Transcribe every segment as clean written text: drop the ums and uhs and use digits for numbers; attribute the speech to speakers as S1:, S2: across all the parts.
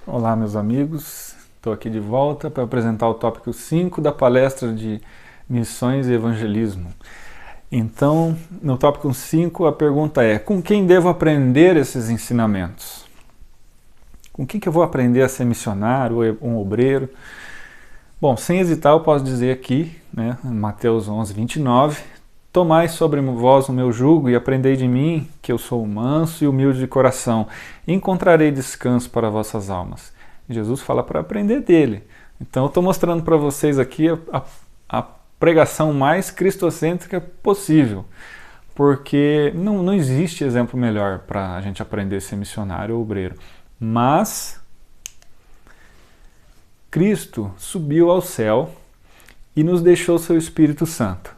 S1: Olá, meus amigos. Estou aqui de volta para apresentar o tópico 5 da palestra de Missões e Evangelismo. Então, no tópico 5, a pergunta é: com quem devo aprender esses ensinamentos? Com quem que eu vou aprender a ser missionário, um obreiro? Bom, sem hesitar, eu posso dizer aqui, Mateus 11:29, tomai sobre vós o meu jugo e aprendei de mim, que eu sou manso e humilde de coração, e encontrarei descanso para vossas almas. Jesus fala para aprender dele. Então eu estou mostrando para vocês aqui a pregação mais cristocêntrica possível, porque não existe exemplo melhor para a gente aprender a ser missionário ou obreiro. Mas Cristo subiu ao céu e nos deixou seu Espírito Santo.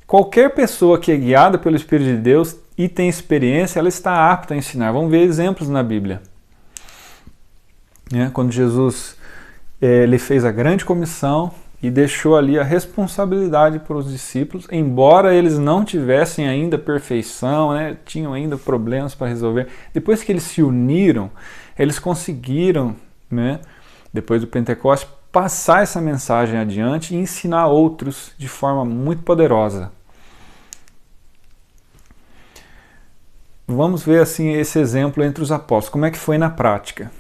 S1: Qualquer pessoa que é guiada pelo Espírito de Deus e tem experiência, ela está apta a ensinar. Vamos ver exemplos na Bíblia. Quando Jesus ele fez a grande comissão e deixou ali a responsabilidade para os discípulos, embora eles não tivessem ainda perfeição, tinham ainda problemas para resolver. Depois que eles se uniram, eles conseguiram, depois do Pentecostes, passar essa mensagem adiante e ensinar outros de forma muito poderosa. Vamos ver assim esse exemplo entre os apóstolos, como é que foi na prática.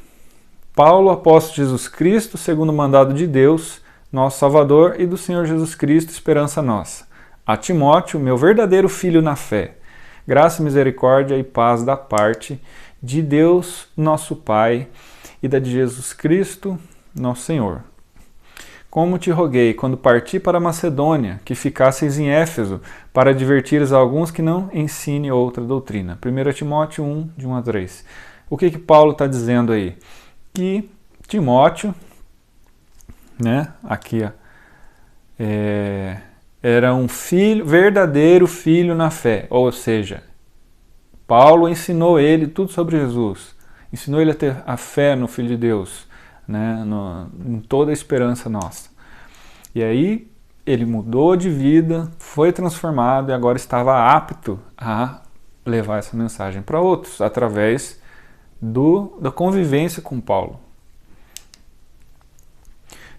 S1: Paulo, apóstolo de Jesus Cristo, segundo o mandado de Deus, nosso Salvador, e do Senhor Jesus Cristo, esperança nossa. A Timóteo, meu verdadeiro filho na fé, graça, misericórdia e paz da parte de Deus, nosso Pai, e da de Jesus Cristo, nosso Senhor. Como te roguei, quando parti para a Macedônia, que ficasseis em Éfeso, para advertires a alguns que não ensine outra doutrina. 1 Timóteo 1, de 1 a 3. O que Paulo está dizendo aí? Que Timóteo, aqui era um filho, verdadeiro filho na fé, ou seja, Paulo ensinou ele tudo sobre Jesus, ensinou ele a ter a fé no Filho de Deus, em toda a esperança nossa. E aí ele mudou de vida, foi transformado e agora estava apto a levar essa mensagem para outros, através da convivência com Paulo.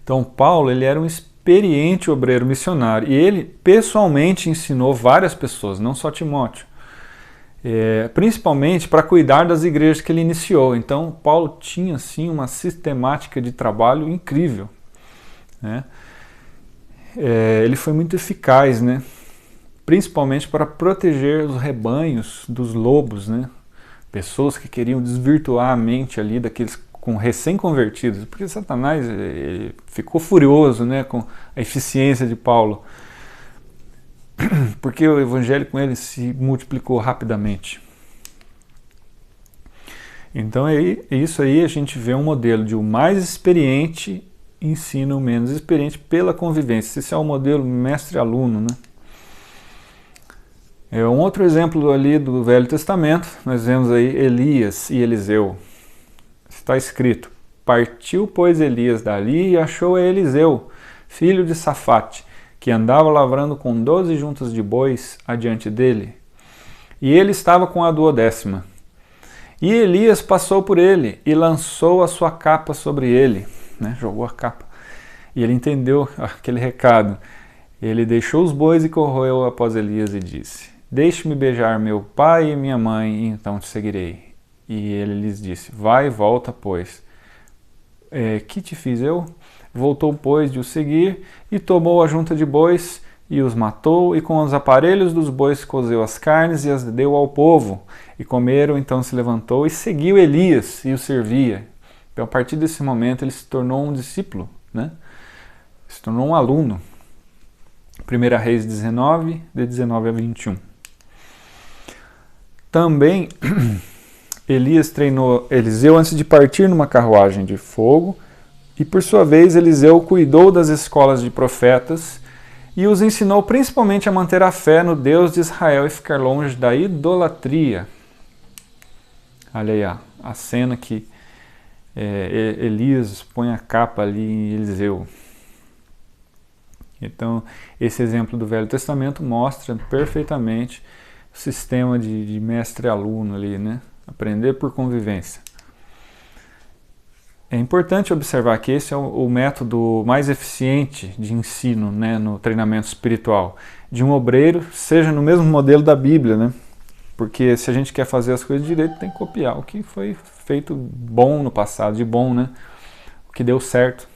S1: Então Paulo ele era um experiente obreiro missionário e ele pessoalmente ensinou várias pessoas, não só Timóteo, principalmente para cuidar das igrejas que ele iniciou. Então Paulo tinha assim uma sistemática de trabalho incrível. Ele foi muito eficaz, principalmente para proteger os rebanhos dos lobos, pessoas que queriam desvirtuar a mente ali daqueles com recém-convertidos, porque Satanás ficou furioso com a eficiência de Paulo, porque o evangelho com ele se multiplicou rapidamente. Então isso aí a gente vê um modelo de o mais experiente ensina o menos experiente pela convivência. Esse é o modelo mestre-aluno, Um outro exemplo ali do Velho Testamento, nós vemos aí Elias e Eliseu. Está escrito: partiu, pois, Elias dali e achou a Eliseu, filho de Safate, que andava lavrando com 12 juntas de bois adiante dele. E ele estava com a 12ª. E Elias passou por ele e lançou a sua capa sobre ele, jogou a capa. E ele entendeu aquele recado. Ele deixou os bois e correu após Elias e disse: deixe-me beijar meu pai e minha mãe, e então te seguirei. E ele lhes disse: vai e volta, pois. Que te fiz eu? Voltou, pois, de o seguir, e tomou a junta de bois, e os matou, e com os aparelhos dos bois cozeu as carnes, e as deu ao povo. E comeram, então se levantou, e seguiu Elias, e o servia. Então, a partir desse momento, ele se tornou um discípulo, se tornou um aluno. 1 Reis 19, de 19 a 21. Também Elias treinou Eliseu antes de partir numa carruagem de fogo, e por sua vez Eliseu cuidou das escolas de profetas e os ensinou principalmente a manter a fé no Deus de Israel e ficar longe da idolatria. Olha aí a cena que Elias põe a capa ali em Eliseu. Então, esse exemplo do Velho Testamento mostra perfeitamente o sistema de mestre-aluno ali, Aprender por convivência. É importante observar que esse é o método mais eficiente de ensino, né, no treinamento espiritual de um obreiro, seja no mesmo modelo da Bíblia, né? Porque se a gente quer fazer as coisas direito, tem que copiar o que foi feito bom no passado, de bom, né? O que deu certo.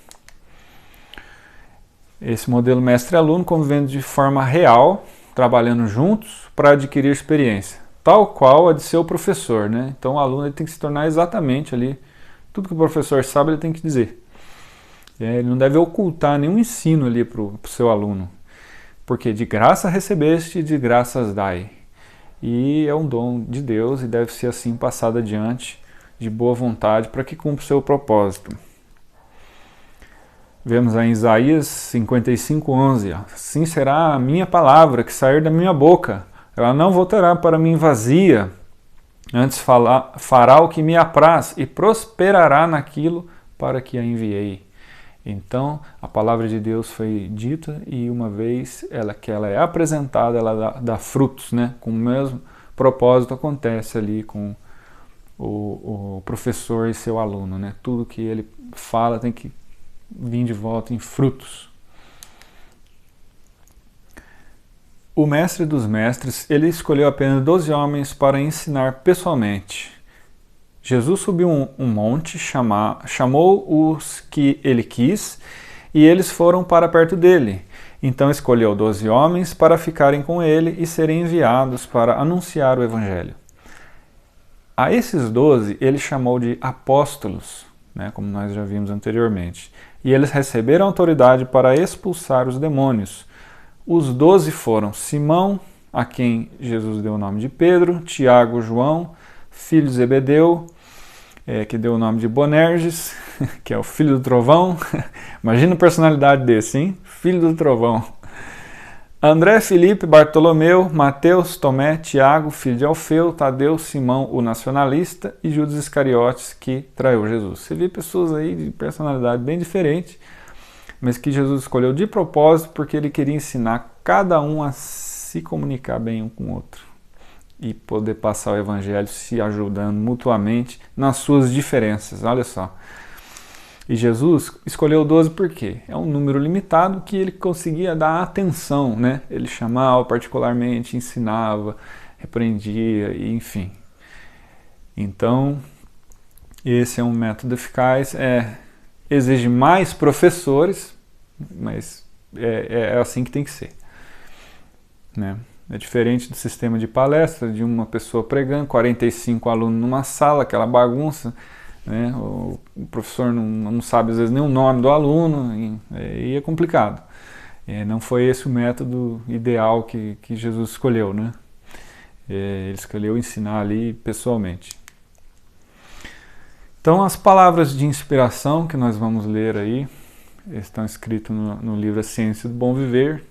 S1: Esse modelo mestre-aluno convivendo de forma real, trabalhando juntos para adquirir experiência, tal qual a de ser o professor, né? Então o aluno ele tem que se tornar exatamente ali, tudo que o professor sabe ele tem que dizer. Ele não deve ocultar nenhum ensino ali para o seu aluno, porque de graça recebeste, de graças dai. E é um dom de Deus e deve ser assim passado adiante de boa vontade para que cumpra o seu propósito. Vemos aí em Isaías 55:11, assim será a minha palavra que sair da minha boca, ela não voltará para mim vazia, antes fará o que me apraz e prosperará naquilo para que a enviei. Então, a palavra de Deus foi dita e uma vez que ela é apresentada, ela dá frutos, né? Com o mesmo propósito acontece ali com o professor e seu aluno, né? Tudo que ele fala tem que vir de volta em frutos. O mestre dos mestres, ele escolheu apenas 12 homens para ensinar pessoalmente. Jesus subiu um monte, chamou os que ele quis, e eles foram para perto dele. Então escolheu 12 homens para ficarem com ele e serem enviados para anunciar o evangelho. A esses 12 ele chamou de apóstolos, né, como nós já vimos anteriormente. E eles receberam autoridade para expulsar os demônios. Os 12 foram Simão, a quem Jesus deu o nome de Pedro, Tiago, João, filho de Zebedeu, que deu o nome de Boanerges, que é o filho do trovão. Imagina a personalidade desse, hein? Filho do trovão. André, Filipe, Bartolomeu, Mateus, Tomé, Tiago, filho de Alfeu, Tadeu, Simão, o nacionalista, e Judas Iscariotes, que traiu Jesus. Você vê pessoas aí de personalidade bem diferente, mas que Jesus escolheu de propósito porque ele queria ensinar cada um a se comunicar bem um com o outro e poder passar o evangelho se ajudando mutuamente nas suas diferenças. Olha só. E Jesus escolheu 12 por quê? É um número limitado que ele conseguia dar atenção, né? Ele chamava particularmente, ensinava, repreendia, enfim. Então, esse é um método eficaz, exige mais professores, mas é assim que tem que ser, né? É diferente do sistema de palestra, de uma pessoa pregando, 45 alunos numa sala, aquela bagunça, né? O professor não sabe às vezes nem o nome do aluno, e é complicado. Não foi esse o método ideal que Jesus escolheu, né? Ele escolheu ensinar ali pessoalmente. Então as palavras de inspiração que nós vamos ler aí, estão escritas no livro A Ciência do Bom Viver.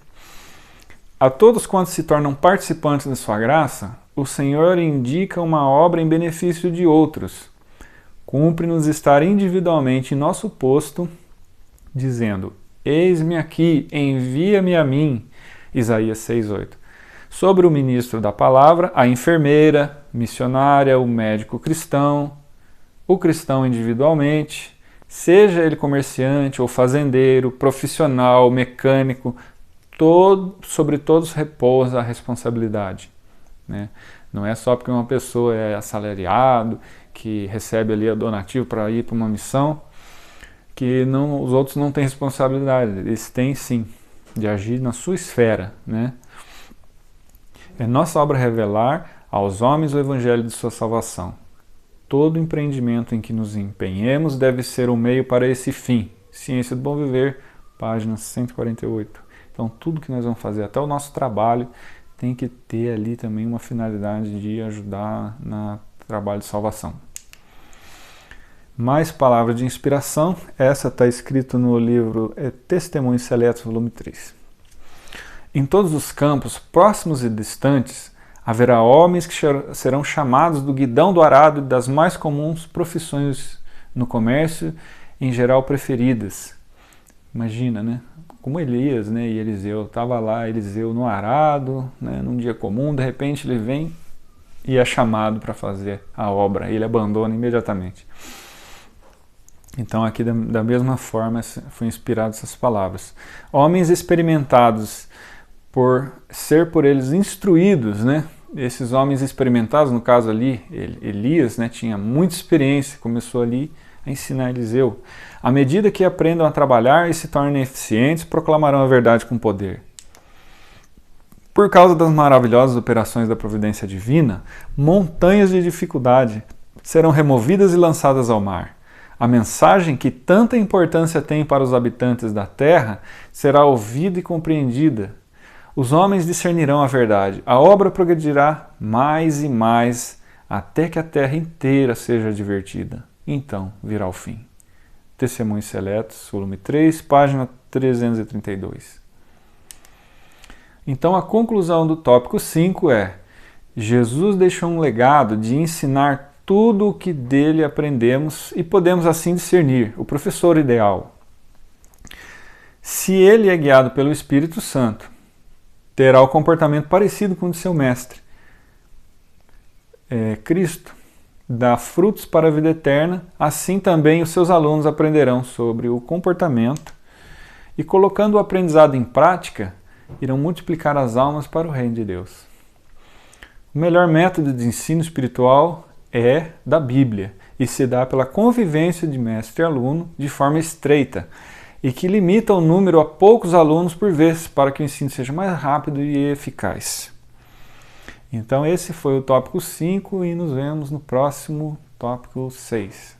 S1: A todos quantos se tornam participantes da sua graça, o Senhor indica uma obra em benefício de outros. Cumpre-nos estar individualmente em nosso posto, dizendo: eis-me aqui, envia-me a mim. Isaías 6:8. Sobre o ministro da palavra, a enfermeira, missionária, o médico cristão, o cristão individualmente, seja ele comerciante ou fazendeiro, profissional, mecânico, sobre todos repousa a responsabilidade, né? Não é só porque uma pessoa é assalariado, que recebe ali a donativo para ir para uma missão, que os outros não têm responsabilidade. Eles têm sim, de agir na sua esfera, né? É nossa obra revelar aos homens o evangelho de sua salvação. Todo empreendimento em que nos empenhemos deve ser um meio para esse fim. Ciência do Bom Viver, página 148. Então, tudo que nós vamos fazer, até o nosso trabalho, tem que ter ali também uma finalidade de ajudar no trabalho de salvação. Mais palavras de inspiração, essa está escrita no livro Testemunhos Seletos, volume 3. Em todos os campos, próximos e distantes, haverá homens que serão chamados do guidão do arado e das mais comuns profissões no comércio, em geral preferidas. Imagina, né? Como Elias, né, e Eliseu, estava lá, Eliseu no arado, né, num dia comum, de repente ele vem e é chamado para fazer a obra, ele abandona imediatamente. Então aqui da mesma forma foi inspirado essas palavras. Homens experimentados por eles instruídos, né? Esses homens experimentados, no caso ali, Elias, né, tinha muita experiência, começou ali a ensinar Eliseu. À medida que aprendam a trabalhar e se tornem eficientes, proclamarão a verdade com poder. Por causa das maravilhosas operações da providência divina, montanhas de dificuldade serão removidas e lançadas ao mar. A mensagem que tanta importância tem para os habitantes da terra será ouvida e compreendida. Os homens discernirão a verdade. A obra progredirá mais e mais até que a terra inteira seja divertida. Então virá o fim. Testemunhos Seletos, volume 3, página 332. Então a conclusão do tópico 5 é: Jesus deixou um legado de ensinar tudo o que dele aprendemos e podemos assim discernir o professor ideal. Se ele é guiado pelo Espírito Santo, terá o comportamento parecido com o de seu mestre. Cristo dá frutos para a vida eterna, assim também os seus alunos aprenderão sobre o comportamento e, colocando o aprendizado em prática, irão multiplicar as almas para o reino de Deus. O melhor método de ensino espiritual é da Bíblia e se dá pela convivência de mestre e aluno de forma estreita e que limita o número a poucos alunos por vez para que o ensino seja mais rápido e eficaz. Então esse foi o tópico 5 e nos vemos no próximo tópico 6.